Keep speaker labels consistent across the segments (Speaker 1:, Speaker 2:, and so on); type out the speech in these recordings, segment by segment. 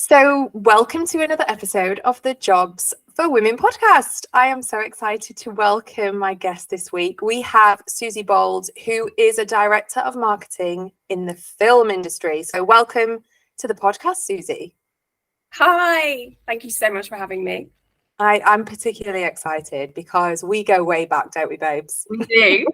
Speaker 1: So, welcome to another episode of the Jobs for Women podcast. I am so excited to welcome my guest this week. We have Susie Bould, who is a director of marketing in the film industry. So, welcome to the podcast, Susie.
Speaker 2: Hi, thank you so much for having me.
Speaker 1: I'm particularly excited because we go way back, don't we, babes?
Speaker 2: We do.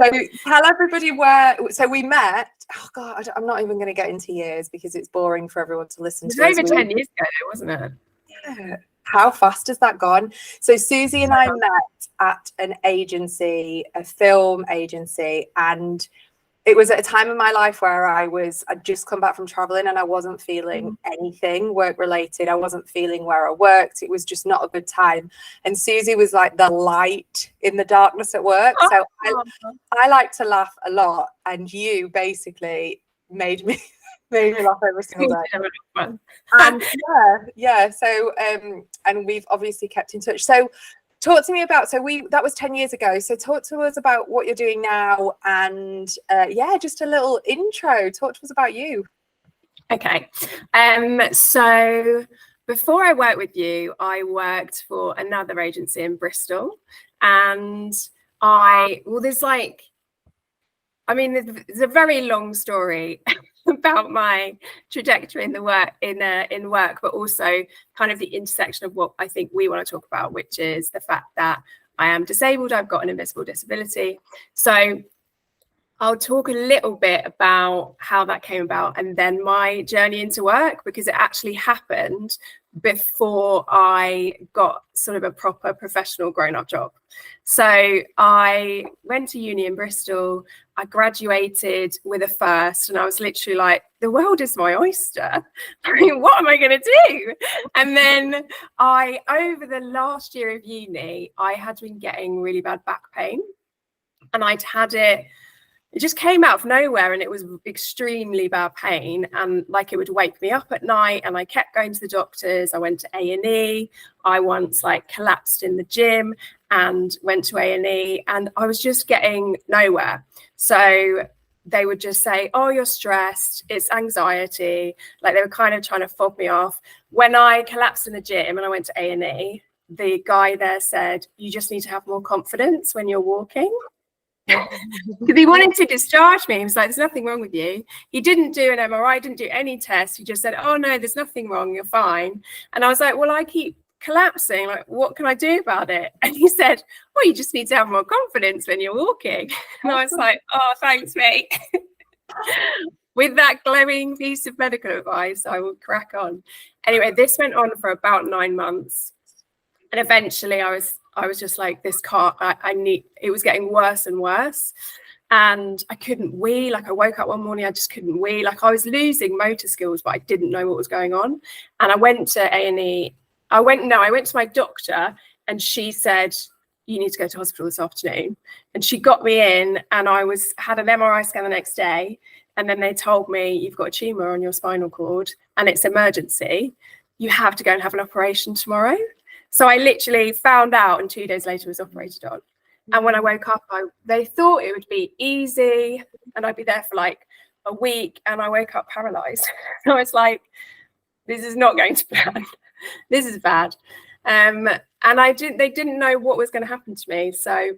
Speaker 1: So tell everybody where. So we met. Oh God, I'm not even going to get into years because it's boring for everyone to listen to.
Speaker 2: It was over 10 years ago, wasn't it?
Speaker 1: Yeah. How fast has that gone? So Susie and I met at an agency, a film agency, and it was at a time in my life where I'd just come back from traveling and I wasn't feeling anything work related. I wasn't feeling where I worked. It was just not a good time. And Susie was like the light in the darkness at work. So I like to laugh a lot. And you basically made me laugh every single day. And yeah. So and we've obviously kept in touch. So talk to me about, that was 10 years ago. So talk to us about what you're doing now and just a little intro. Talk to us about you.
Speaker 2: Okay. So before I worked with you, I worked for another agency in Bristol, and there's a very long story about my trajectory in work, but also kind of the intersection of what I think we want to talk about, which is the fact that I am disabled. I've got an invisible disability. So I'll talk a little bit about how that came about and then my journey into work, because it actually happened before I got sort of a proper professional grown-up job. So I went to uni in Bristol. I graduated with a first, and I was literally like, the world is my oyster. I mean, what am I going to do? And then over the last year of uni, I had been getting really bad back pain, and I'd had it just came out of nowhere, and it was extremely bad pain, and like it would wake me up at night, and I kept going to the doctors. I went to A&E. I once collapsed in the gym and went to A&E, and I was just getting nowhere. So they would just say, oh, you're stressed, it's anxiety. Like, they were kind of trying to fob me off. When I collapsed in the gym and I went to A&E, the guy there said, you just need to have more confidence when you're walking. Because he wanted to discharge me. He was like, there's nothing wrong with you. He didn't do an MRI, didn't do any tests. He just said, oh no, there's nothing wrong, you're fine. And I was like, well, I keep collapsing, like, what can I do about it? And he said, well, you just need to have more confidence when you're walking. And I was like, oh, thanks, mate. With that glowing piece of medical advice, I will crack on. Anyway, this went on for about 9 months, and eventually I was just like, this can't, it was getting worse and worse, and I couldn't wee. Like, I woke up one morning, I just couldn't wee. Like, I was losing motor skills, but I didn't know what was going on. And I went to A&E. I went to my doctor, and she said, you need to go to hospital this afternoon. And she got me in, and I had an MRI scan the next day. And then they told me, you've got a tumor on your spinal cord and it's emergency. You have to go and have an operation tomorrow. So I literally found out, and 2 days later was operated on. And when I woke up, they thought it would be easy and I'd be there for like a week, and I woke up paralyzed. So it's like, this is not going to plan. This is bad. And they didn't know what was going to happen to me. So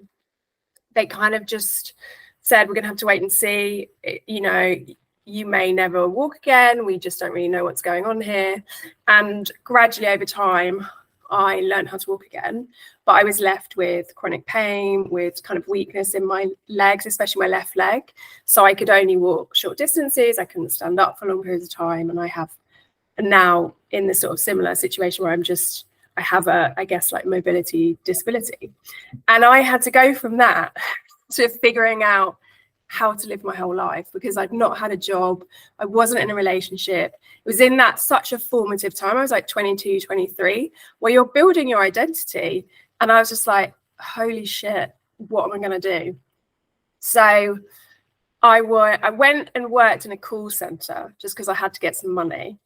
Speaker 2: they kind of just said, we're going to have to wait and see. You may never walk again. We just don't really know what's going on here. And gradually over time, I learned how to walk again, but I was left with chronic pain, with kind of weakness in my legs, especially my left leg. So I could only walk short distances. I couldn't stand up for long periods of time. And I have now in this sort of similar situation where I have a, I guess, like mobility disability. And I had to go from that to figuring out how to live my whole life, because I'd not had a job. I wasn't in a relationship. It was in that such a formative time. I was like 22, 23, where you're building your identity. And I was just like, holy shit, what am I going to do? So I went and worked in a call center just because I had to get some money.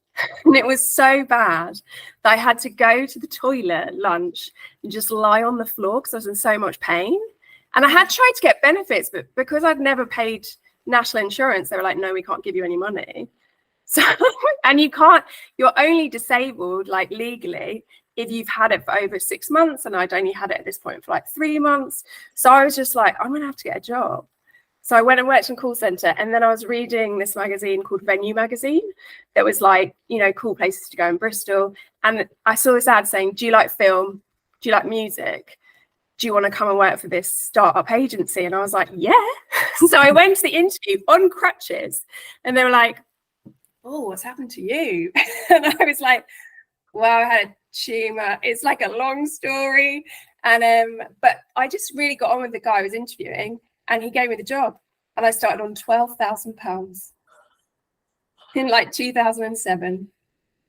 Speaker 2: And it was so bad that I had to go to the toilet at lunch and just lie on the floor because I was in so much pain. And I had tried to get benefits, but because I'd never paid national insurance, they were like, no, we can't give you any money. So, and you're only disabled, like legally, if you've had it for over 6 months, and I'd only had it at this point for like 3 months. So I was just like, I'm gonna have to get a job. So I went and worked in a call center, and then I was reading this magazine called Venue Magazine that was like, you know, cool places to go in Bristol. And I saw this ad saying, do you like film? Do you like music? Do you want to come and work for this startup agency? And I was like, yeah. So I went to the interview on crutches, and they were like, oh, what's happened to you? And I was like, well, I had a tumor. It's like a long story. And but I just really got on with the guy I was interviewing, and he gave me the job, and I started on £12,000 in like 2007.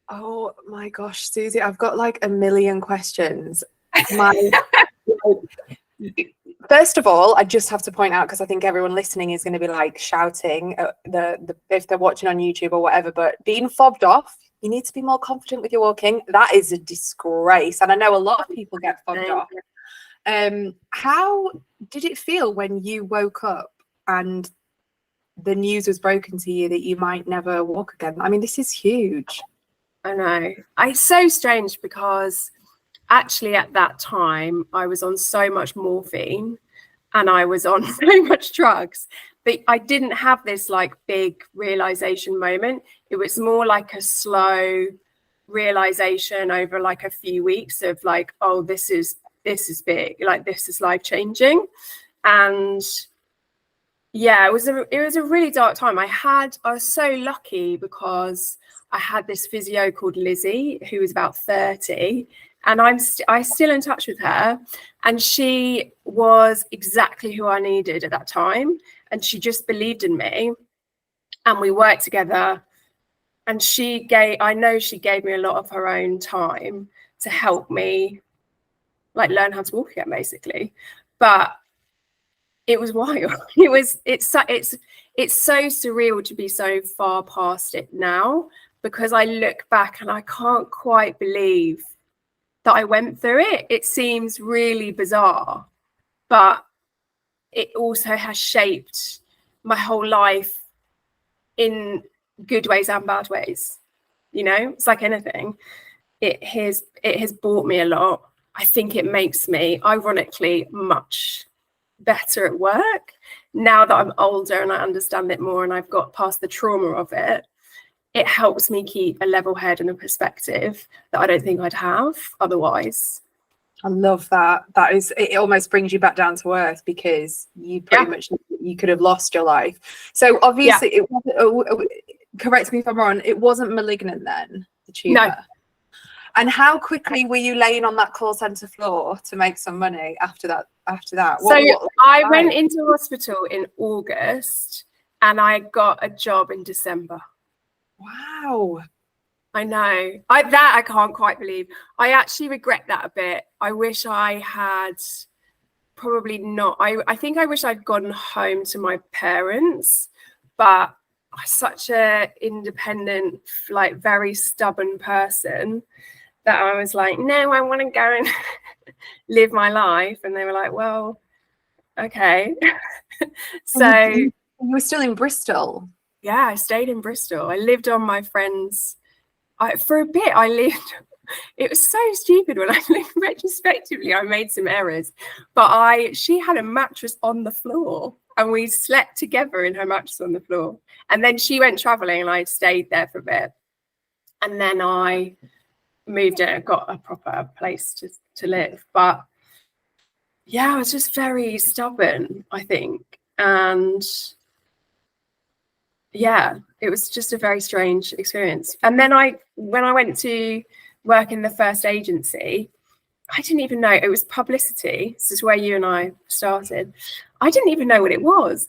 Speaker 1: Oh my gosh, Susie, I've got like a million questions. First of all, I just have to point out, because I think everyone listening is going to be like shouting if they're watching on YouTube or whatever, but being fobbed off, you need to be more confident with your walking. That is a disgrace. And I know a lot of people get fobbed off. How did it feel when you woke up and the news was broken to you that you might never walk again? I mean, this is huge.
Speaker 2: I know. It's so strange, because actually at that time I was on so much morphine and I was on so much drugs, but I didn't have this like big realization moment. It was more like a slow realization over like a few weeks of like, oh, this is big, like this is life changing. And yeah, it was a really dark time. I was so lucky because I had this physio called Lizzie, who was about 30, and I'm still in touch with her, and she was exactly who I needed at that time, and she just believed in me, and we worked together, and I know she gave me a lot of her own time to help me like learn how to walk again, basically. But it was wild. It's so surreal to be so far past it now, because I look back and I can't quite believe that I went through it. It seems really bizarre, but it also has shaped my whole life in good ways and bad ways. You know, it's like anything. It has brought me a lot. I think it makes me, ironically, much better at work now that I'm older and I understand it more and I've got past the trauma of it. It helps me keep a level head and a perspective that I don't think I'd have otherwise.
Speaker 1: I love that. It almost brings you back down to earth, because you pretty much, you could have lost your life. So obviously it wasn't, correct me if I'm wrong, it wasn't malignant then, the tumor? No. And how quickly were you laying on that call center floor to make some money after that?
Speaker 2: I went into hospital in August and I got a job in December.
Speaker 1: Wow.
Speaker 2: I know. I can't quite believe. I actually regret that a bit. I wish I had probably not. I think I wish I'd gone home to my parents, but I'm such a independent, like very stubborn person that I was like, no, I want to go and live my life. And they were like, well, okay. So
Speaker 1: you were still in Bristol?
Speaker 2: Yeah, I stayed in Bristol. I lived on my friend's. For a bit, it was so stupid when I lived retrospectively. I made some errors, but she had a mattress on the floor and we slept together in her mattress on the floor. And then she went traveling and I stayed there for a bit. And then I moved in and got a proper place to live. But yeah, I was just very stubborn, I think. And yeah, it was just a very strange experience. And then when I went to work in the first agency, I didn't even know it was publicity. This is where you and I started. I didn't even know what it was.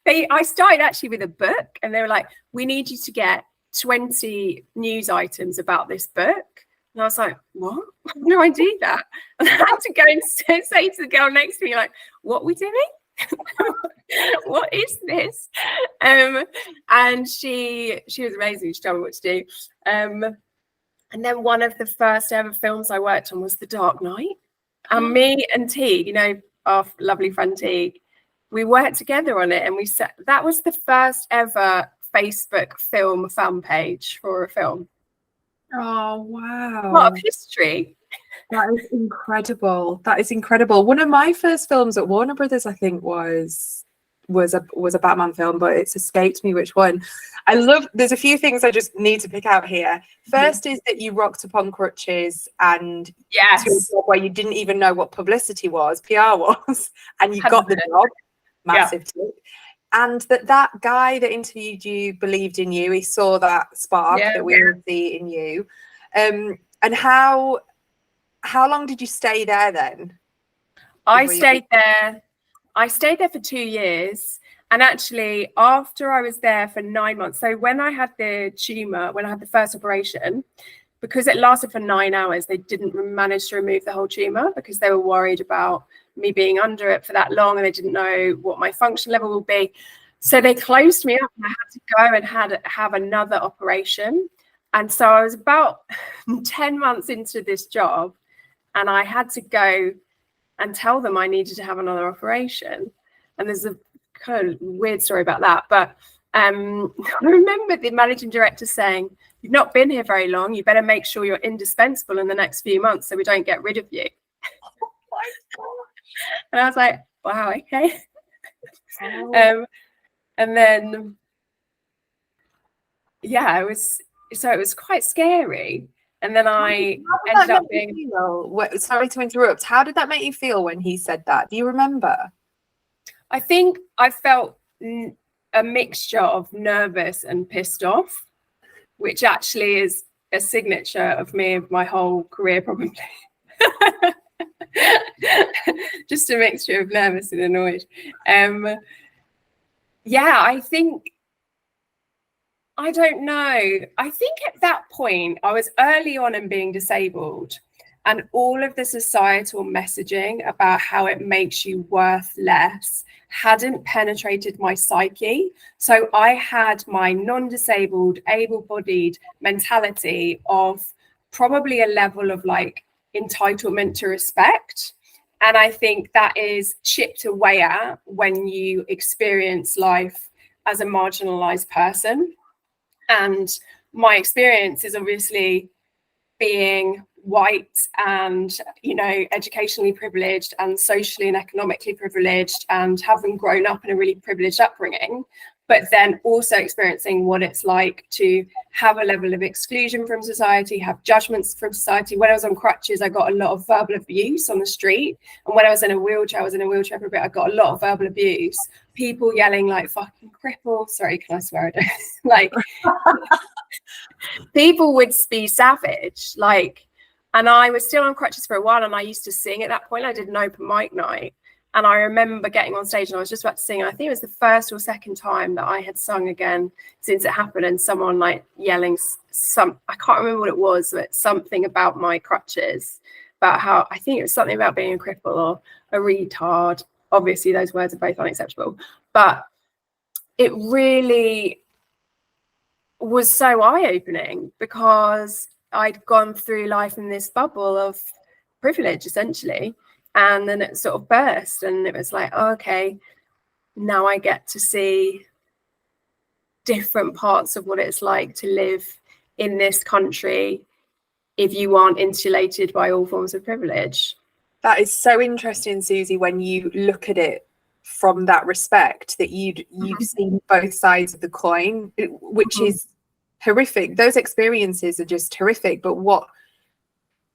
Speaker 2: I started actually with a book, and they were like, we need you to get 20 news items about this book. And I was like, what? How do I do that? And I had to go and say to the girl next to me, like, what are we doing? What is this? And she was amazing. She told me what to do. And then one of the first ever films I worked on was The Dark Knight. And me and Teague, our lovely friend Teague, we worked together on it, and that was the first ever Facebook film fan page for a film.
Speaker 1: Oh, wow.
Speaker 2: What of history.
Speaker 1: That is incredible. That is incredible. One of my first films at Warner Brothers, I think, was a Batman film, but it's escaped me which one. There's a few things I just need to pick out here. First is that you rocked upon crutches and
Speaker 2: yes,
Speaker 1: to a job where you didn't even know what publicity was, PR was, and you got the job. Massive tip. And that guy that interviewed you believed in you. He saw that spark that we would see in you. And how long did you stay there then? I stayed
Speaker 2: there for 2 years. And actually, after I was there for 9 months, so when I had the tumor, when I had the first operation, because it lasted for 9 hours, they didn't manage to remove the whole tumor because they were worried about me being under it for that long and they didn't know what my function level would be. So they closed me up and I had to go and have another operation. And so I was about 10 months into this job and I had to go and tell them I needed to have another operation. And there's a kind of weird story about that. But I remember the managing director saying, "You've not been here very long. You better make sure you're indispensable in the next few months so we don't get rid of you."
Speaker 1: Oh my God.
Speaker 2: And I was like, wow, okay. And then, it was quite scary. And then I ended up being...
Speaker 1: Sorry to interrupt. How did that make you feel when he said that? Do you remember?
Speaker 2: I think I felt a mixture of nervous and pissed off, which actually is a signature of me of my whole career, probably. Just a mixture of nervous and annoyed. I don't know. I think at that point I was early on in being disabled, and all of the societal messaging about how it makes you worth less hadn't penetrated my psyche. So I had my non-disabled, able-bodied mentality of probably a level of like entitlement to respect. And I think that is chipped away at when you experience life as a marginalized person. And my experience is obviously being white and, educationally privileged and socially and economically privileged and having grown up in a really privileged upbringing, but then also experiencing what it's like to have a level of exclusion from society, have judgments from society. When I was on crutches, I got a lot of verbal abuse on the street. And when I was in a wheelchair for a bit, I got a lot of verbal abuse. People yelling like fucking cripple. Sorry, can I swear? I don't. Like, people would be savage. Like, and I was still on crutches for a while and I used to sing at that point. I did an open mic night. And I remember getting on stage and I was just about to sing. And I think it was the first or second time that I had sung again since it happened. And someone like yelling I can't remember what it was, but something about my crutches, about how, I think it was something about being a cripple or a retard. Obviously, those words are both unacceptable. But it really was so eye-opening because I'd gone through life in this bubble of privilege, essentially. And then it sort of burst and it was like, oh, okay, now I get to see different parts of what it's like to live in this country if you aren't insulated by all forms of privilege.
Speaker 1: That is so interesting, Susie, when you look at it from that respect, that you've seen both sides of the coin, which is horrific. Those experiences are just horrific. But what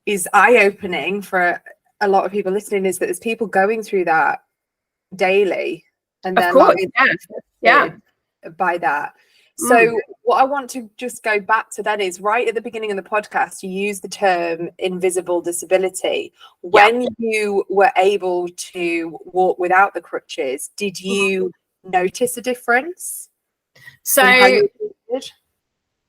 Speaker 1: is eye-opening for a lot of people listening is that there's people going through that daily, and their lives by that. So what I want to just go back to then is right at the beginning of the podcast, you used the term invisible disability. When you were able to walk without the crutches, did you notice a difference?
Speaker 2: So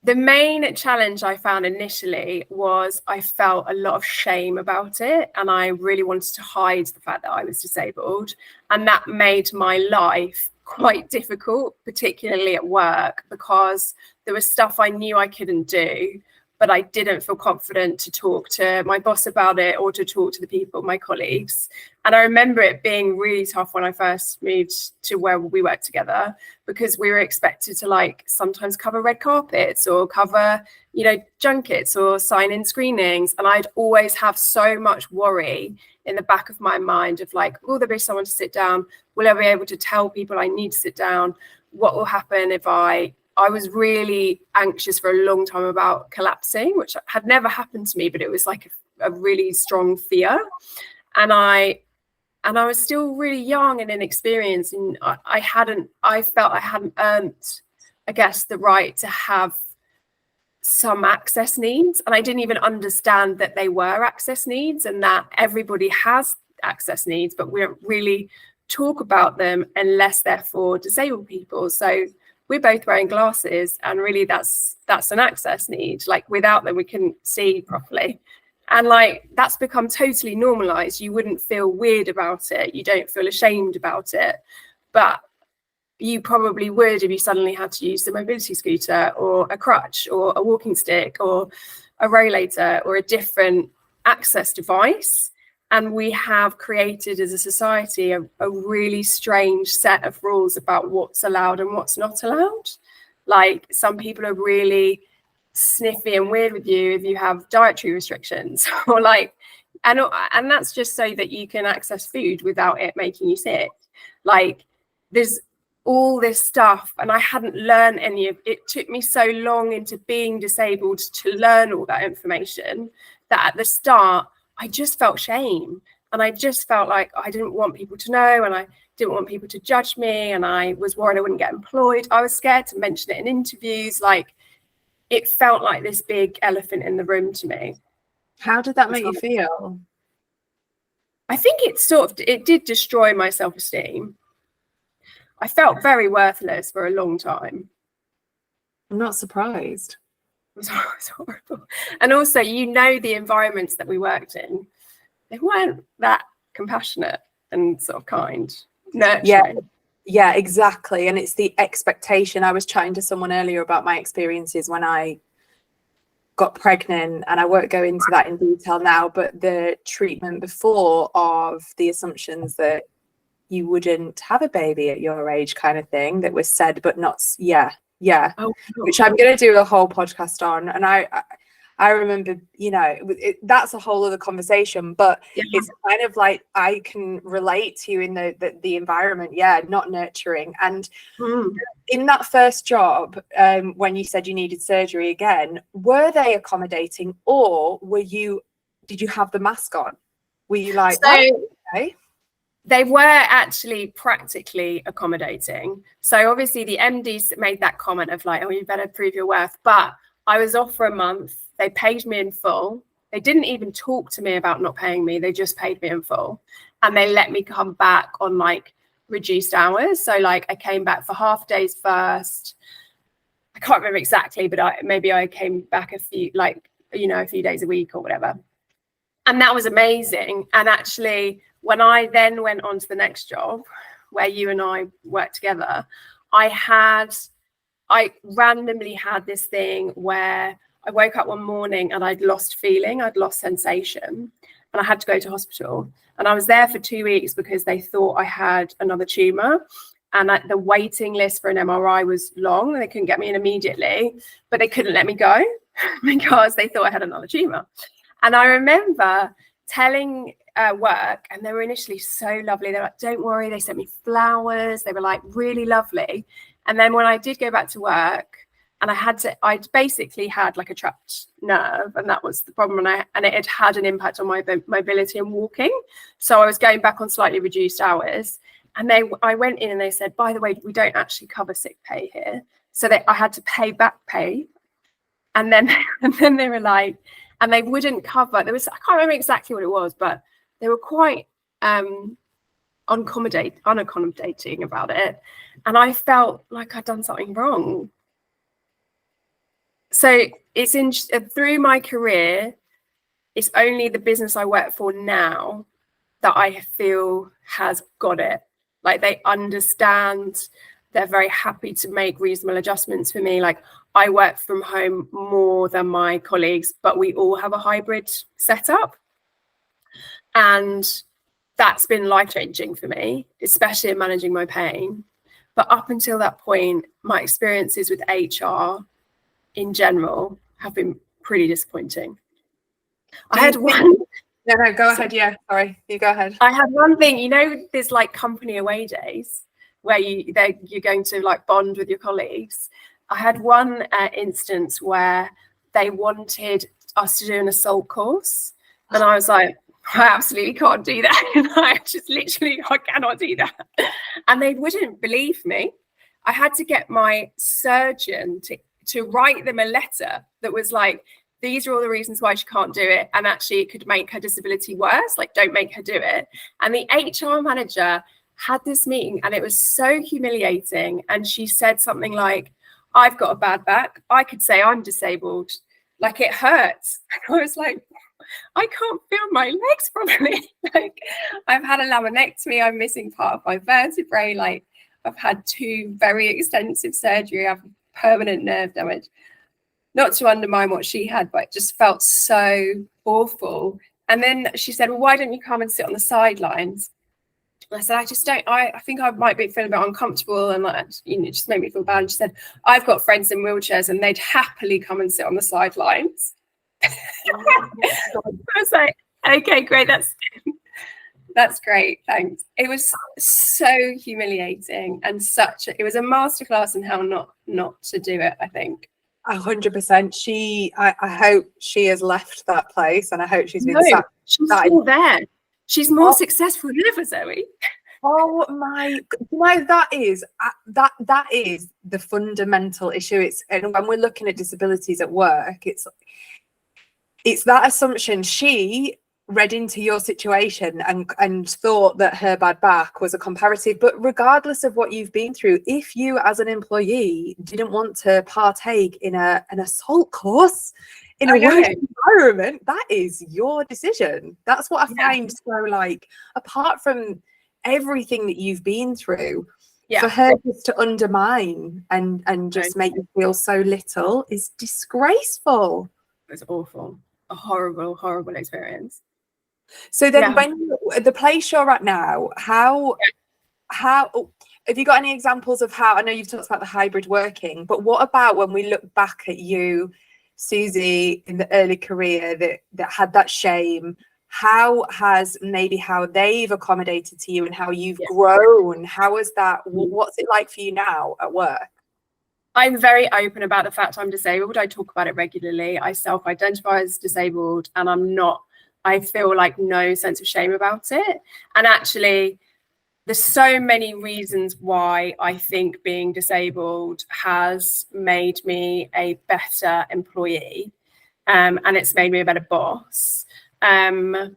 Speaker 2: the main challenge I found initially was I felt a lot of shame about it, and I really wanted to hide the fact that I was disabled, and that made my life quite difficult, particularly at work, because there was stuff I knew I couldn't do, but I didn't feel confident to talk to my boss about it or to talk to the people, my colleagues. And I remember it being really tough when I first moved to where we work together, because we were expected to like sometimes cover red carpets or cover, you know, junkets or sign in screenings. And I'd always have so much worry in the back of my mind of like, will there be someone to sit down? Will I be able to tell people I need to sit down? What will happen if I was really anxious for a long time about collapsing, which had never happened to me, but it was like a really strong fear. And I was still really young and inexperienced, and I felt I hadn't earned, I guess, the right to have some access needs. And I didn't even understand that they were access needs and that everybody has access needs, but we don't really talk about them unless they're for disabled people. So we're both wearing glasses, and really that's an access need. Like without them, we couldn't see properly. And like that's become totally normalized. You wouldn't feel weird about it. You don't feel ashamed about it. But you probably would if you suddenly had to use the mobility scooter or a crutch or a walking stick or a rollator or a different access device. And we have created as a society a really strange set of rules about what's allowed and what's not allowed. Like some people are really sniffy and weird with you if you have dietary restrictions or like, and that's just so that you can access food without it making you sick. Like there's all this stuff, and I hadn't learned any of it. Took me so long into being disabled to learn all that information that at the start I just felt shame, and I just felt like I didn't want people to know, and I didn't want people to judge me, and I was worried I wouldn't get employed. I was scared to mention it in interviews. Like it felt like this big elephant in the room to me.
Speaker 1: How did that make you feel?
Speaker 2: I think it did destroy my self-esteem. I felt very worthless for a long time.
Speaker 1: I'm not surprised.
Speaker 2: It was horrible. And also, you know, the environments that we worked in, they weren't that compassionate and sort of kind, nurturing.
Speaker 1: Yeah, exactly. And it's the expectation. I was chatting to someone earlier about my experiences when I got pregnant, and I won't go into that in detail now, but the treatment before of the assumptions that you wouldn't have a baby at your age kind of thing that was said, but not, which I'm going to do a whole podcast on. And I remember, you know, that's a whole other conversation, but it's kind of like I can relate to you in the environment, not nurturing. And in that first job, when you said you needed surgery again, were they accommodating, or did you have the mask on? Were you like, okay?
Speaker 2: They were actually practically accommodating. So obviously the MDs made that comment of like, oh, you better prove your worth. But I was off for a month. They paid me in full. They didn't even talk to me about not paying me. They just paid me in full. And they let me come back on like reduced hours. So like I came back for half days first. I can't remember exactly, but maybe I came back a few days a week or whatever. And that was amazing. And actually, when I then went on to the next job where you and I worked together, I randomly had this thing where I woke up one morning and I'd lost feeling, I'd lost sensation, and I had to go to hospital. And I was there for 2 weeks because they thought I had another tumour. And the waiting list for an MRI was long. They couldn't get me in immediately, but they couldn't let me go because they thought I had another tumour. And I remember telling work, and they were initially so lovely. They're like, don't worry. They sent me flowers. They were like really lovely. And then when I did go back to work, and I basically had like a trapped nerve, and that was the problem. And it had an impact on my mobility and walking. So I was going back on slightly reduced hours. And I went in and they said, by the way, we don't actually cover sick pay here. So I had to pay back pay. And then they were like, and they wouldn't cover. I can't remember exactly what it was, but they were quite unaccommodating about it. And I felt like I'd done something wrong. So it's through my career, it's only the business I work for now that I feel has got it. Like they understand They're very happy to make reasonable adjustments for me. Like, I work from home more than my colleagues, but we all have a hybrid setup. And that's been life-changing for me, especially in managing my pain. But up until that point, my experiences with HR in general have been pretty disappointing. I had one.
Speaker 1: No, go ahead. Yeah, sorry, you go ahead.
Speaker 2: I had one thing, you know, there's like company away days where you're going to like bond with your colleagues. I had one instance where they wanted us to do an assault course, and I was like, I absolutely can't do that. And I cannot do that. And they wouldn't believe me. I had to get my surgeon to write them a letter that was like, these are all the reasons why she can't do it. And actually it could make her disability worse. Like, don't make her do it. And the HR manager had this meeting and it was so humiliating. And she said something like, I've got a bad back. I could say I'm disabled. Like, it hurts. And I was like, I can't feel my legs properly. Like, I've had a laminectomy. I'm missing part of my vertebrae. Like, I've had 2 very extensive surgery. I have permanent nerve damage. Not to undermine what she had, but it just felt so awful. And then she said, well, why don't you come and sit on the sidelines? And I said, I just don't, I think I might be feeling a bit uncomfortable, and like, you know, it just made me feel bad. And she said, I've got friends in wheelchairs and they'd happily come and sit on the sidelines. I was like, okay, great, that's great, thanks. It was so humiliating, and it was a masterclass in how not to do it, I think.
Speaker 1: 100%. I hope she has left that place, and I hope she's been
Speaker 2: she's still there. She's more successful than ever, Zoe.
Speaker 1: Oh my, that is the fundamental issue. And when we're looking at disabilities at work, it's that assumption. She read into your situation and thought that her bad back was a comparative. But regardless of what you've been through, if you as an employee didn't want to partake in an assault course in a work environment, that is your decision. That's what I find so, like, apart from everything that you've been through, for her just to undermine and just make you feel so little is disgraceful.
Speaker 2: It's awful. A horrible experience.
Speaker 1: So then when the place you're at now, how have you got any examples of how, I know you've talked about the hybrid working, but what about when we look back at you, Susie, in the early career that had that shame? How they've accommodated to you and how you've grown? How is that? What's it like for you now at work?
Speaker 2: I'm very open about the fact I'm disabled. I talk about it regularly. I self-identify as disabled, and I feel like no sense of shame about it. And actually, there's so many reasons why I think being disabled has made me a better employee, and it's made me a better boss. In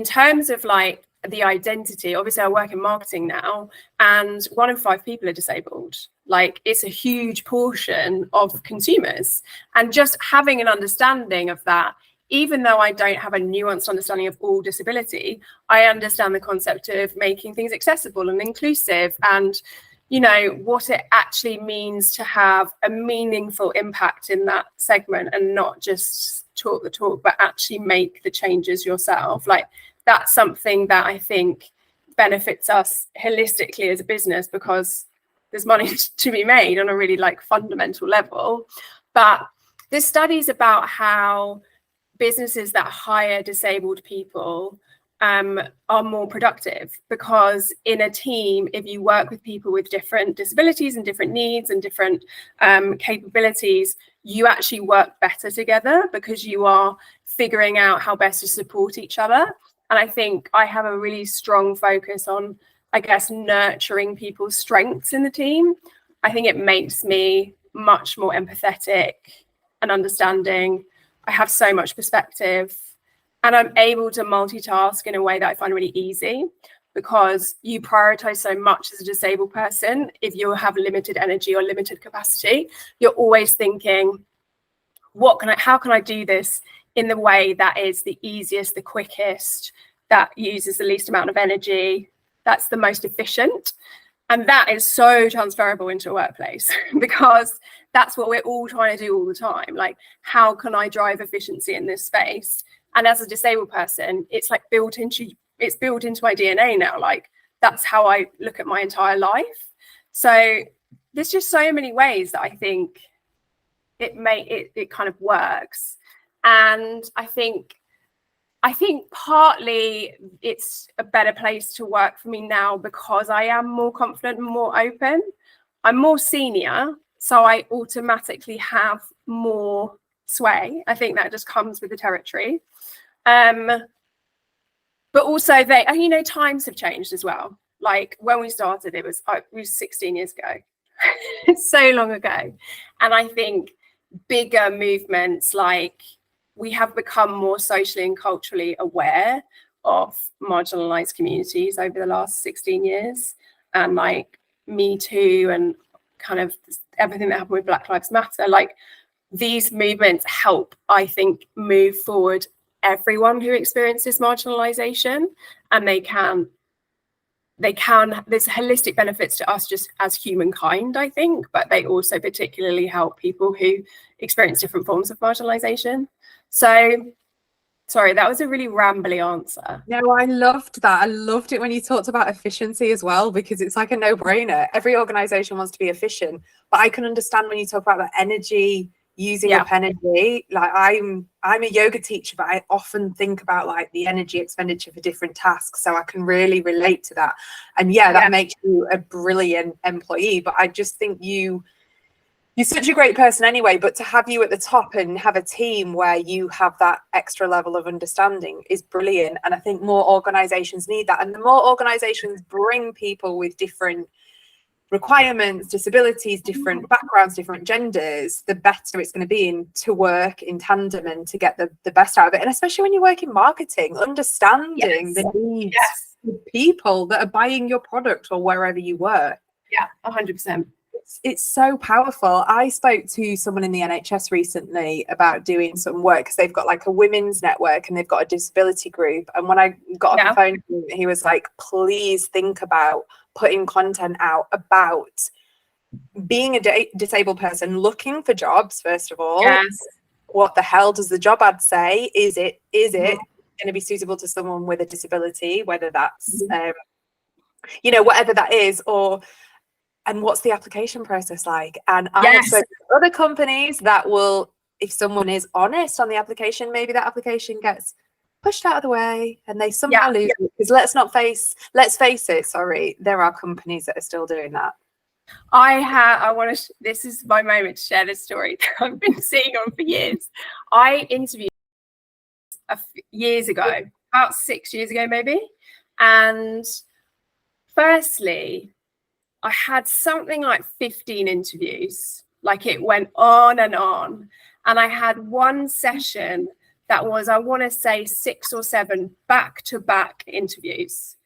Speaker 2: terms of like the identity, obviously I work in marketing now, and 1 in 5 people are disabled. Like, it's a huge portion of consumers, and just having an understanding of that, even though I don't have a nuanced understanding of all disability, I understand the concept of making things accessible and inclusive, and, you know, what it actually means to have a meaningful impact in that segment and not just talk the talk, but actually make the changes yourself. Like, that's something that I think benefits us holistically as a business, because there's money to be made on a really like fundamental level. But there's studies about how businesses that hire disabled people are more productive, because in a team, if you work with people with different disabilities and different needs and different capabilities, you actually work better together because you are figuring out how best to support each other. And I think I have a really strong focus on, I guess, nurturing people's strengths in the team. I think it makes me much more empathetic and understanding. I have so much perspective, and I'm able to multitask in a way that I find really easy, because you prioritize so much as a disabled person. If you have limited energy or limited capacity, you're always thinking, how can I do this in the way that is the easiest, the quickest, that uses the least amount of energy, that's the most efficient. And that is so transferable into a workplace because that's what we're all trying to do all the time. Like, how can I drive efficiency in this space? And as a disabled person, it's like built into my DNA now. Like, that's how I look at my entire life. So there's just so many ways that I think it kind of works. And I think partly it's a better place to work for me now because I am more confident and more open. I'm more senior, so I automatically have more sway. I think that just comes with the territory. But also times have changed as well. Like when we started, it was 16 years ago. It's so long ago. And I think bigger movements, like we have become more socially and culturally aware of marginalized communities over the last 16 years. And like Me Too and kind of everything that happened with Black Lives Matter, like these movements help, I think, move forward everyone who experiences marginalization, and there's holistic benefits to us just as humankind, I think, but they also particularly help people who experience different forms of marginalization. So, sorry, that was a really rambly answer.
Speaker 1: No, I loved that. I loved it when you talked about efficiency as well, because it's like a no-brainer. Every organization wants to be efficient, but I can understand when you talk about that energy, using up energy. Like I'm a yoga teacher, but I often think about like the energy expenditure for different tasks, so I can really relate to that. And that makes you a brilliant employee. But I just think you're such a great person anyway, but to have you at the top and have a team where you have that extra level of understanding is brilliant. And I think more organizations need that. And the more organizations bring people with different requirements, disabilities, different backgrounds, different genders, the better it's going to be to work in tandem and to get the best out of it. And especially when you work in marketing, understanding the needs of people that are buying your product or wherever you work.
Speaker 2: Yeah, 100%.
Speaker 1: It's so powerful. I spoke to someone in the NHS recently about doing some work because they've got like a women's network and they've got a disability group. And when I got off the phone to him, he was like, please think about putting content out about being a disabled person looking for jobs, first of all.
Speaker 2: Yes. What
Speaker 1: the hell does the job ad say? Is it going to be suitable to someone with a disability, whether that's whatever that is, and what's the application process like? And I have spoken to other companies that will, if someone is honest on the application, maybe that application gets pushed out of the way and they somehow lose it. Because let's face it, there are companies that are still doing that.
Speaker 2: This is my moment to share this story that I've been seeing on for years. I interviewed years ago, about 6 years ago maybe. And firstly, I had something like 15 interviews. Like it went on. And I had one session that was, I want to say 6 or 7 back-to-back interviews.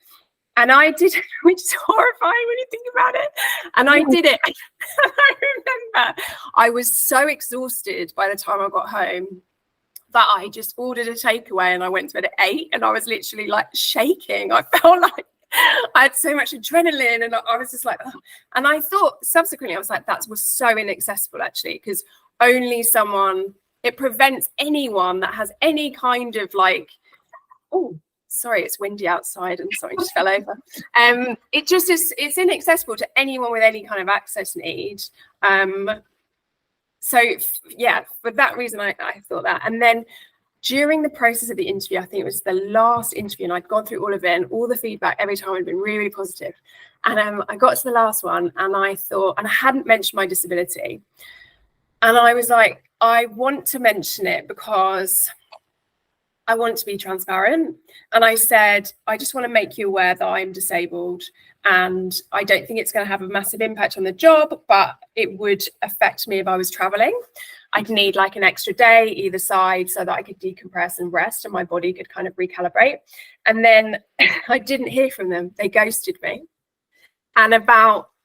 Speaker 2: And I did, which is horrifying when you think about it. And I did it. I remember I was so exhausted by the time I got home that I just ordered a takeaway and I went to bed at 8 and I was literally like shaking. I felt like I had so much adrenaline and I was just like, oh. And I thought subsequently, I was like, that was so inaccessible actually, because it prevents anyone that has any kind of like, oh, sorry, it's windy outside and something just fell over. It just is, it's inaccessible to anyone with any kind of access need. So yeah, for that reason, I thought that. And then during the process of the interview, I think it was the last interview and I'd gone through all of it and all the feedback every time had been really, really positive. And I got to the last one and I thought, and I hadn't mentioned my disability. And I was like, I want to mention it because I want to be transparent. And I said, I just want to make you aware that I'm disabled and I don't think it's going to have a massive impact on the job, but it would affect me if I was traveling. I'd need like an extra day either side so that I could decompress and rest and my body could kind of recalibrate. And then I didn't hear from them. They ghosted me. And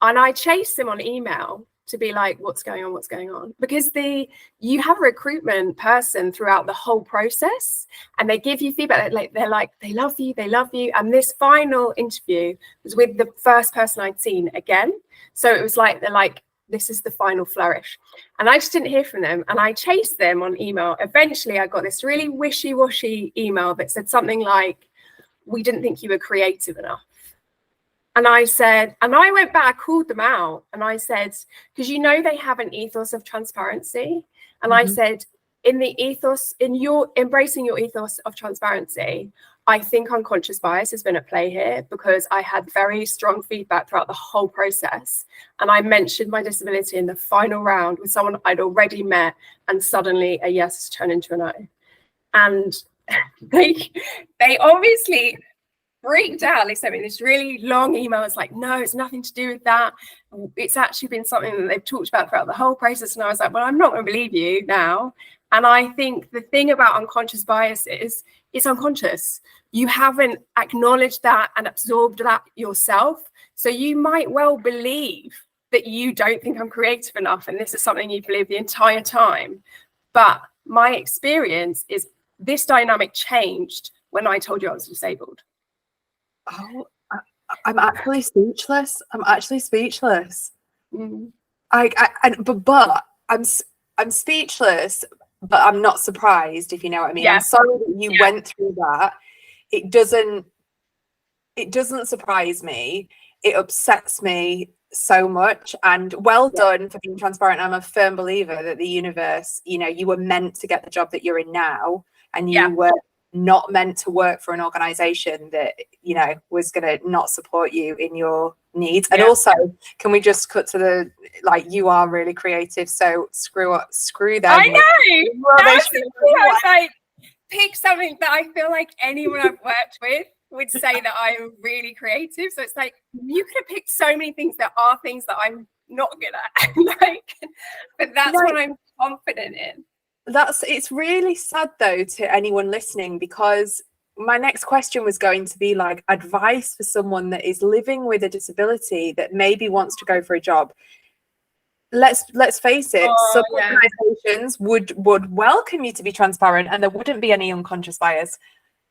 Speaker 2: I chased them on email to be like, what's going on, because you have a recruitment person throughout the whole process, and they give you feedback. They're like they love you, and this final interview was with the first person I'd seen again, so it was like they're like, this is the final flourish. And I just didn't hear from them, and I chased them on email. Eventually I got this really wishy-washy email that said something like, we didn't think you were creative enough. And I said, and I went back, called them out, and I said, because they have an ethos of transparency. And I said, in the ethos, in your embracing your ethos of transparency, I think unconscious bias has been at play here, because I had very strong feedback throughout the whole process. And I mentioned my disability in the final round with someone I'd already met, and suddenly a yes turned into a no. And they obviously freaked out. They sent me this really long email. It's like, no, it's nothing to do with that. It's actually been something that they've talked about throughout the whole process. And I was like, well, I'm not going to believe you now. And I think the thing about unconscious bias is it's unconscious. You haven't acknowledged that and absorbed that yourself. So you might well believe that you don't think I'm creative enough, and this is something you believe the entire time. But my experience is this dynamic changed when I told you I was disabled.
Speaker 1: Oh, I'm actually speechless. But I'm speechless, but I'm not surprised, if you know what I mean. Yeah. I'm sorry that you went through that. It doesn't surprise me. It upsets me so much. And well done for being transparent. I'm a firm believer that the universe, you were meant to get the job that you're in now, and you were not meant to work for an organization that was going to not support you in your needs. And also, can we just cut to the you are really creative, so screw them. I
Speaker 2: know. I was like, pick something that I feel like anyone I've worked with would say that I'm really creative. So it's like, you could have picked so many things that are things that I'm not good at. But that's what I'm confident in.
Speaker 1: It's really sad though to anyone listening, because my next question was going to be advice for someone that is living with a disability that maybe wants to go for a job. Let's face it, some organizations would welcome you to be transparent, and there wouldn't be any unconscious bias.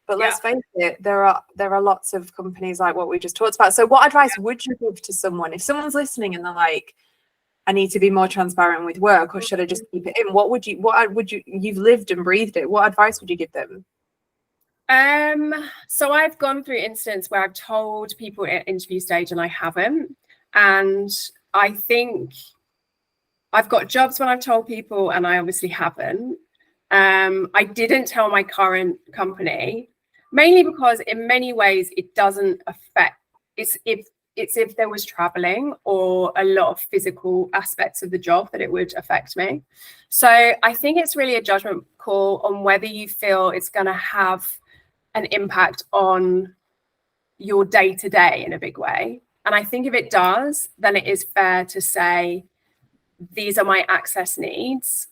Speaker 1: But let's face it, there are lots of companies like what we just talked about. So what advice would you give to someone if someone's listening and they're like, I need to be more transparent with work, or should I just keep it in? What would you you've lived and breathed it. What advice would you give them?
Speaker 2: So I've gone through instances where I've told people at interview stage and I haven't. And I think I've got jobs when I've told people and I obviously haven't. I didn't tell my current company, mainly because in many ways it doesn't affect, it's if there was traveling or a lot of physical aspects of the job that it would affect me. So I think it's really a judgment call on whether you feel it's going to have an impact on your day-to-day in a big way. And I think if it does, then it is fair to say, these are my access needs,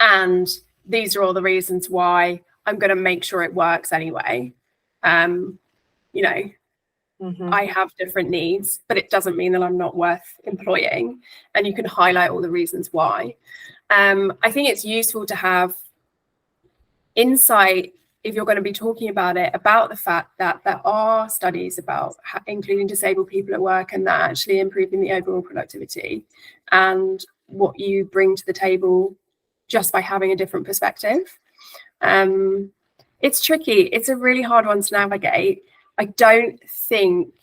Speaker 2: and these are all the reasons why I'm going to make sure it works anyway. I have different needs, but it doesn't mean that I'm not worth employing. And you can highlight all the reasons why. I think it's useful to have insight, if you're going to be talking about it, about the fact that there are studies about including disabled people at work, and that actually improving the overall productivity and what you bring to the table just by having a different perspective. It's tricky. It's a really hard one to navigate. I don't think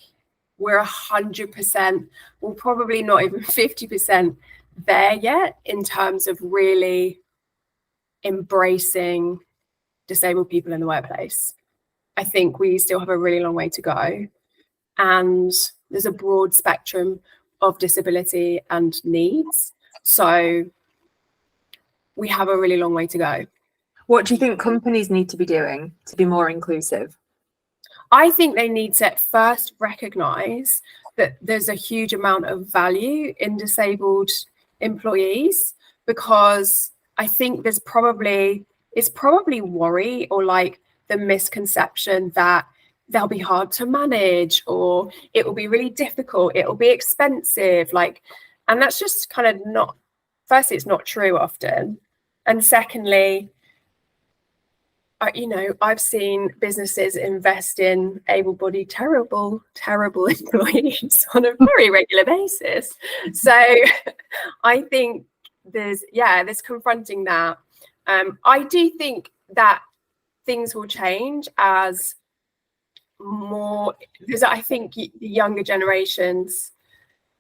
Speaker 2: we're 100%, well, probably not even 50% there yet in terms of really embracing disabled people in the workplace. I think we still have a really long way to go. And there's a broad spectrum of disability and needs. So we have a really long way to go.
Speaker 1: What do you think companies need to be doing to be more inclusive?
Speaker 2: I think they need to first recognise that there's a huge amount of value in disabled employees, because I think it's probably worry or the misconception that they'll be hard to manage, or it will be really difficult, it will be expensive. And that's just kind of not, firstly, it's not true often. And secondly, I've seen businesses invest in able-bodied, terrible employees on a very regular basis. So I think there's confronting that. I do think that things will change as more, because I think the younger generations,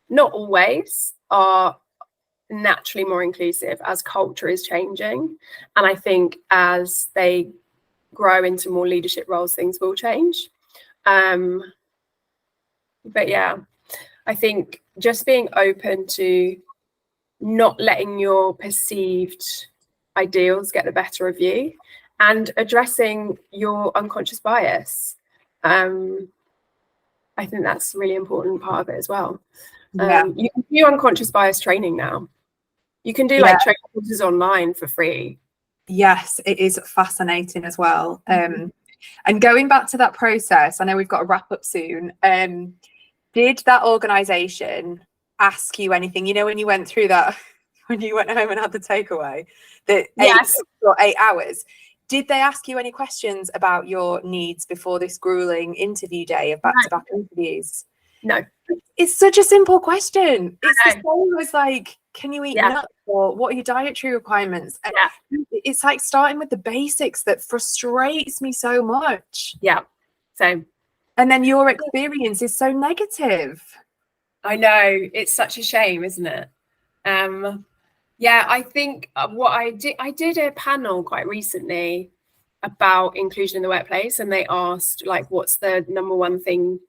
Speaker 2: not always, are naturally more inclusive as culture is changing. And I think as they grow into more leadership roles, things will change. But yeah, I think just being open to not letting your perceived ideals get the better of you and addressing your unconscious bias. I think that's a really important part of it as well. You can do unconscious bias training now. You can do like training courses online for free.
Speaker 1: Yes, it is fascinating as well. And going back to that process, I know we've got to wrap up soon. Did that organisation ask you anything? You know, when you went through that, when you went home and had the takeaway, that 8 hours, did they ask you any questions about your needs before this grueling interview day of back-to-back interviews?
Speaker 2: No.
Speaker 1: It's such a simple question. It's the same as like, can you eat nuts, or what are your dietary requirements? It's like starting with the basics that frustrates me so much.
Speaker 2: Yeah, same.
Speaker 1: And then your experience is so negative.
Speaker 2: I know, it's such a shame, isn't it? I think what I did a panel quite recently about inclusion in the workplace, and they asked like, what's the number one thing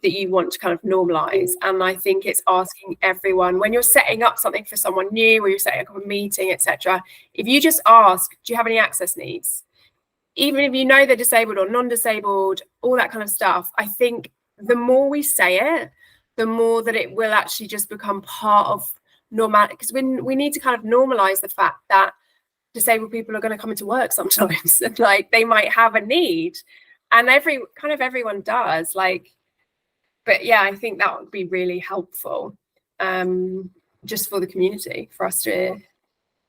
Speaker 2: that you want to kind of normalize? And I think it's asking everyone, when you're setting up something for someone new, or you're setting up a meeting, etc., if you just ask, do you have any access needs, even if you know they're disabled or non-disabled, all that kind of stuff, I think the more we say it, the more that it will actually just become part of normal, because we need to kind of normalize the fact that disabled people are going to come into work sometimes and like they might have a need, and everyone does, like. But yeah, I think that would be really helpful, just for the community, for us to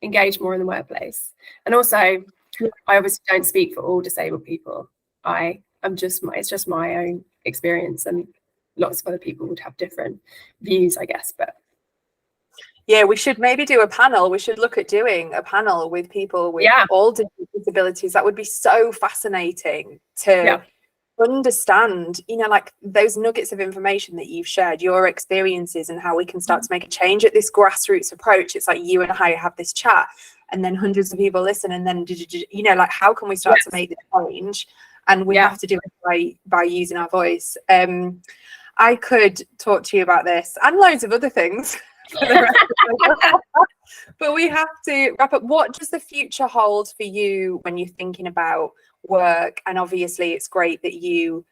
Speaker 2: engage more in the workplace. And also, I obviously don't speak for all disabled people. It's just my own experience, and lots of other people would have different views, I guess. But
Speaker 1: yeah, we should maybe do a panel. We should look at doing a panel with people with all different disabilities. That would be so fascinating to understand, like those nuggets of information that you've shared, your experiences, and how we can start to make a change at this grassroots approach. It's like you and I have this chat, and then hundreds of people listen, and then like, how can we start to make this change? And we have to do it by using our voice. I could talk to you about this and loads of other things for the rest of but we have to wrap up. What does the future hold for you when you're thinking about work? And obviously it's great that you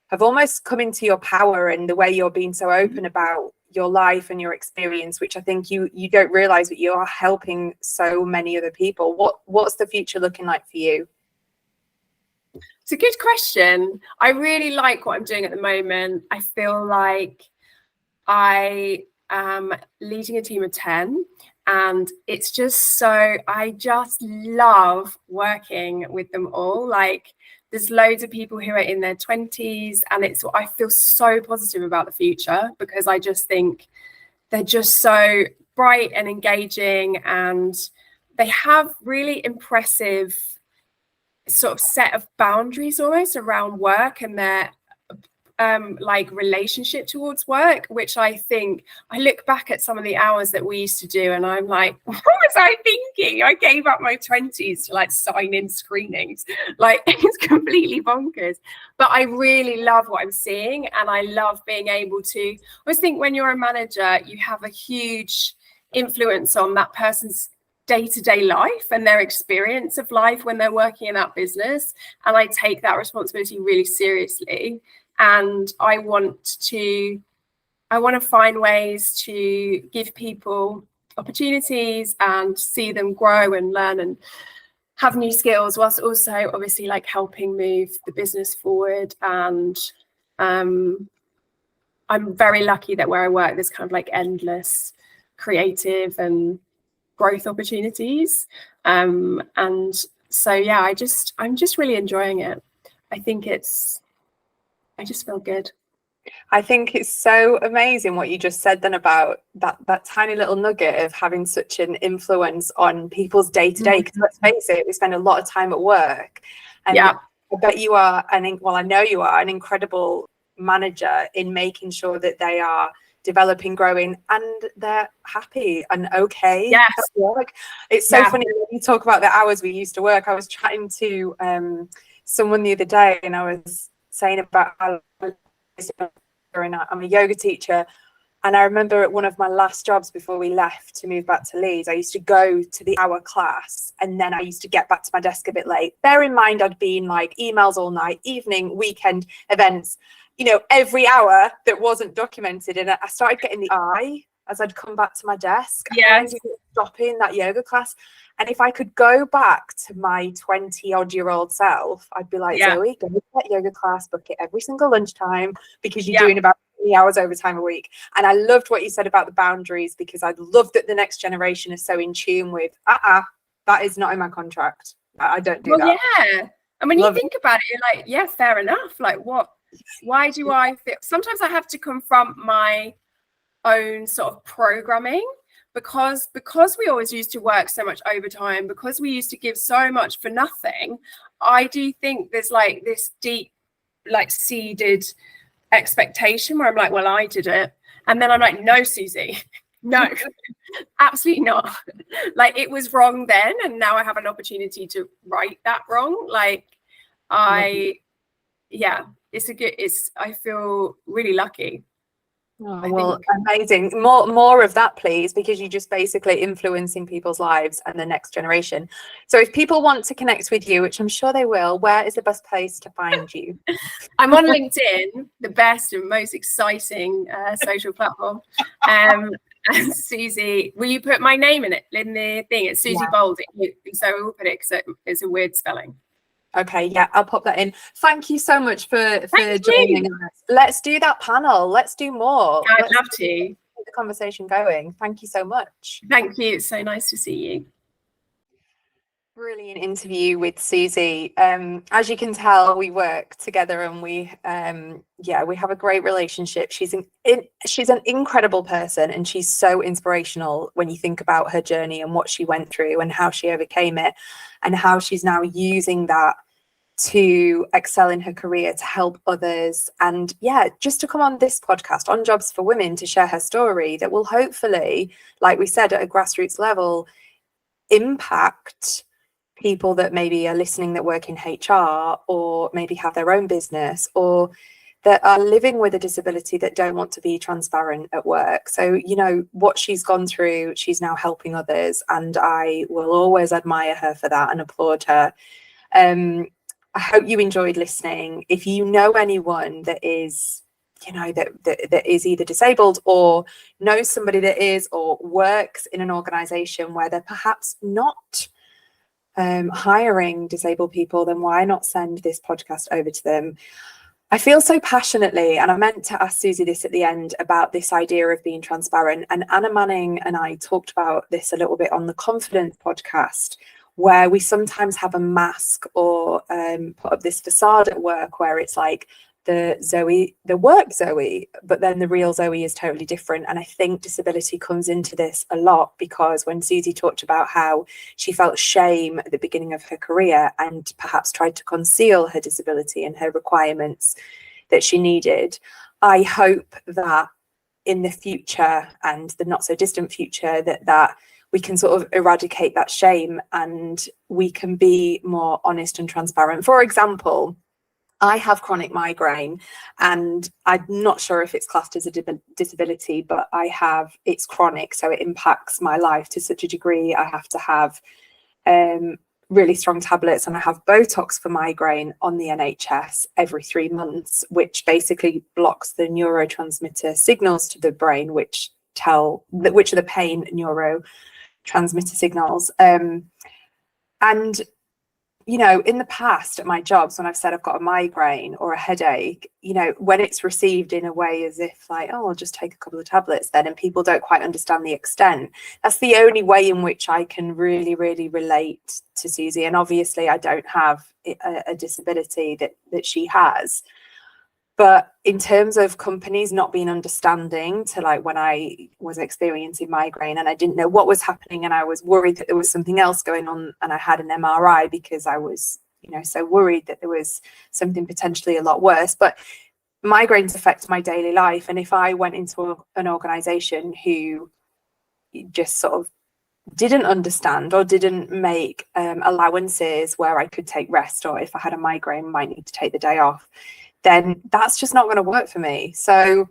Speaker 1: have almost come into your power, and the way you're being so open about your life and your experience, which I think you don't realize that you are helping so many other people. What's the future looking like for you?
Speaker 2: It's a good question. I really like what I'm doing at the moment. I feel like I am leading a team of 10, and it's just so, I just love working with them all. Like, there's loads of people who are in their 20s, and I feel so positive about the future, because I just think they're just so bright and engaging, and they have really impressive sort of set of boundaries almost around work and their like relationship towards work, which I think, I look back at some of the hours that we used to do, and I'm like, what was I thinking? I gave up my 20s to like sign in screenings. Like, it's completely bonkers. But I really love what I'm seeing, and I love being able to, I always think when you're a manager, you have a huge influence on that person's day-to-day life and their experience of life when they're working in that business. And I take that responsibility really seriously. And I want to find ways to give people opportunities and see them grow and learn and have new skills, whilst also obviously like helping move the business forward. And I'm very lucky that where I work, there's kind of like endless creative and growth opportunities. And so yeah, I'm just really enjoying it. I just feel good.
Speaker 1: I think it's so amazing what you just said then about that tiny little nugget of having such an influence on people's day-to-day, because let's face it, we spend a lot of time at work, and
Speaker 2: yeah,
Speaker 1: I bet you are I know you are an incredible manager in making sure that they are developing, growing, and they're happy and okay
Speaker 2: yes,
Speaker 1: at work. It's so funny when you talk about the hours we used to work. I was chatting to someone the other day, and I was saying about how I'm a yoga teacher, and I remember at one of my last jobs before we left to move back to Leeds, I used to go to the hour class, and then I used to get back to my desk a bit late. Bear in mind, I'd been like emails all night, evening, weekend events, every hour that wasn't documented, and I started getting the eye as I'd come back to my desk.
Speaker 2: Yeah,
Speaker 1: I ended up stopping that yoga class. And if I could go back to my 20-odd-year-old self, I'd be like, Zoe, go to that yoga class, book it every single lunchtime, because you're doing about 20 hours overtime a week. And I loved what you said about the boundaries, because I love that the next generation is so in tune with, that is not in my contract. I don't do that.
Speaker 2: Yeah. And when you think about it, you're like, yeah, fair enough. Like, why do I feel? Sometimes I have to confront my own sort of programming, because we always used to work so much overtime, because we used to give so much for nothing. I do think there's like this deep, like seeded expectation where I'm like, well, I did it. And then I'm like, no, Susie, no, absolutely not. Like, it was wrong then, and now I have an opportunity to right that wrong. Like, I feel really lucky.
Speaker 1: Oh, well, amazing. More of that, please, because you're just basically influencing people's lives and the next generation. So if people want to connect with you, which I'm sure they will, where is the best place to find you?
Speaker 2: I'm on LinkedIn, the best and most exciting social platform. And Susie, will you put my name in the thing? It's Susie Bould. So we'll put it because it's a weird spelling.
Speaker 1: Okay, yeah, I'll pop that in. Thank you so much for joining us. Let's do that panel. Let's do more.
Speaker 2: I'd love to
Speaker 1: keep the conversation going. Thank you so much.
Speaker 2: Thank you. It's so nice to see you.
Speaker 1: Brilliant interview with Susie. As you can tell, we work together, and we have a great relationship. She's an incredible person, and she's so inspirational when you think about her journey and what she went through and how she overcame it, and how she's now using that to excel in her career, to help others, and just to come on this podcast, On Jobs for Women, to share her story that will hopefully, like we said, at a grassroots level, impact people that maybe are listening that work in HR, or maybe have their own business, or that are living with a disability that don't want to be transparent at work. So, what she's gone through, she's now helping others, and I will always admire her for that and applaud her. I hope you enjoyed listening. If you know anyone that is, that is either disabled, or knows somebody that is, or works in an organization where they're perhaps not hiring disabled people, then why not send this podcast over to them? I feel so passionately, and I meant to ask Susie this at the end, about this idea of being transparent. And Anna Manning and I talked about this a little bit on the Confidence podcast, where we sometimes have a mask or put up this facade at work where it's like the work Zoe, but then the real Zoe is totally different. And I think disability comes into this a lot, because when Susie talked about how she felt shame at the beginning of her career and perhaps tried to conceal her disability and her requirements that she needed, I hope that in the future, and the not so distant future, that we can sort of eradicate that shame, and we can be more honest and transparent. For example, I have chronic migraine, and I'm not sure if it's classed as a disability, but it's chronic, so it impacts my life to such a degree. I have to have really strong tablets, and I have Botox for migraine on the NHS every 3 months, which basically blocks the neurotransmitter signals to the brain, which are the pain neurotransmitter signals. And you know, in the past at my jobs, when I've said I've got a migraine or a headache, you know, when it's received in a way as if like, oh, I'll just take a couple of tablets then, and people don't quite understand the extent, that's the only way in which I can really, really relate to Susie. And obviously I don't have a disability that she has. But in terms of companies not being understanding to, like, when I was experiencing migraine and I didn't know what was happening and I was worried that there was something else going on, and I had an MRI because I was, you know, so worried that there was something potentially a lot worse. But migraines affect my daily life. And if I went into an organization who just sort of didn't understand or didn't make allowances where I could take rest, or if I had a migraine, might need to take the day off, then that's just not going to work for me. So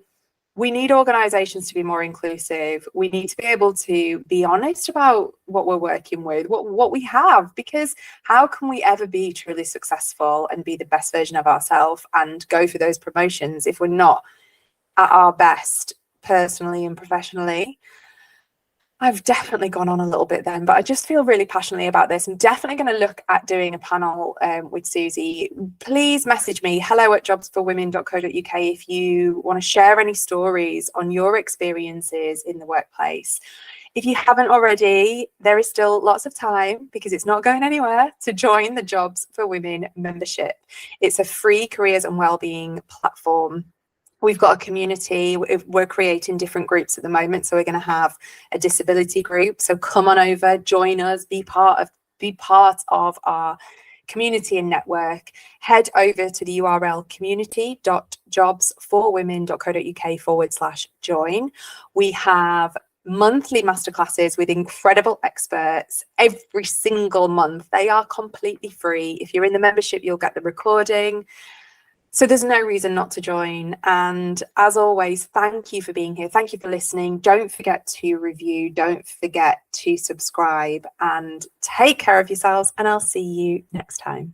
Speaker 1: we need organizations to be more inclusive. We need to be able to be honest about what we're working with, what we have, because how can we ever be truly successful and be the best version of ourselves and go for those promotions if we're not at our best personally and professionally? I've definitely gone on a little bit then, but I just feel really passionately about this. I'm definitely going to look at doing a panel with Susie. Please message me, hello@jobsforwomen.co.uk, if you want to share any stories on your experiences in the workplace. If you haven't already, there is still lots of time, because it's not going anywhere, to join the Jobs for Women membership. It's a free careers and wellbeing platform. We've got a community. We're creating different groups at the moment. So we're going to have a disability group. So come on over, join us, be part of our community and network. Head over to the URL community.jobsforwomen.co.uk/join. We have monthly masterclasses with incredible experts every single month. They are completely free. If you're in the membership, you'll get the recording. So there's no reason not to join. And as always, thank you for being here. Thank you for listening. Don't forget to review. Don't forget to subscribe, and take care of yourselves. And I'll see you next time.